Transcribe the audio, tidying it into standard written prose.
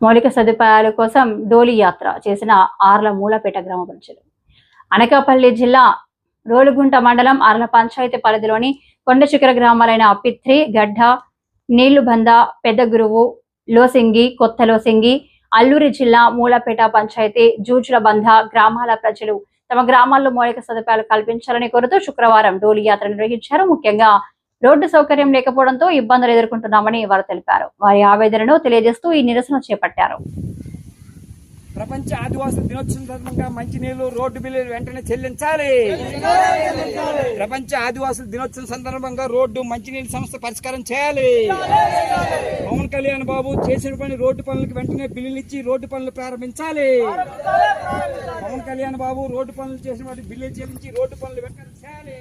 మౌలిక సదుపాయాల కోసం డోలీ యాత్ర చేసిన ఆర్ల మూలపేట గ్రామ ప్రజలు. అనకాపల్లి జిల్లా రోలుగుంట మండలం ఆర్ల పంచాయతీ పరిధిలోని కొండ శిఖర గ్రామాలైన పిత్రి, గడ్డ, నీళ్లుబంద, పెద్దగురువు, లోసింగి, కొత్త లోసింగి, అల్లూరి జిల్లా మూలపేట పంచాయతీ జూజులబంద గ్రామాల ప్రజలు తమ గ్రామాల్లో మౌలిక సదుపాయాలు కల్పించాలని కోరుతూ శుక్రవారం డోలీ యాత్ర నిర్వహించారు. ముఖ్యంగా రోడ్డు సౌకర్యం లేకపోవడంతో ఇబ్బందులు ఎదుర్కొంటున్నామని వారు తెలిపారు. వారి ఆవేదనను తెలియజేస్తూ ఈ నిరసన చేపట్టారు. ప్రపంచ ఆదివాసుల దినోత్సవం సందర్భంగా మంచినీళ్లు, రోడ్డు బిల్లులు వెంటనే చెల్లించాలి. ప్రపంచ ఆదివాసుల దినోత్సవం సందర్భంగా రోడ్డు మంచినీళ్ళ సమస్య పరిష్కారం చేయాలి. పవన్ కళ్యాణ్ బాబు చేసిన పని రోడ్డు పనులకు వెంటనే బిల్లులు ఇచ్చి రోడ్డు పనులు ప్రారంభించాలి. పవన్ కళ్యాణ్ బాబు రోడ్డు పనులు చేసిన వాటి బిల్లులు చెల్లించి రోడ్డు పనులు వెంటనే చేయాలి.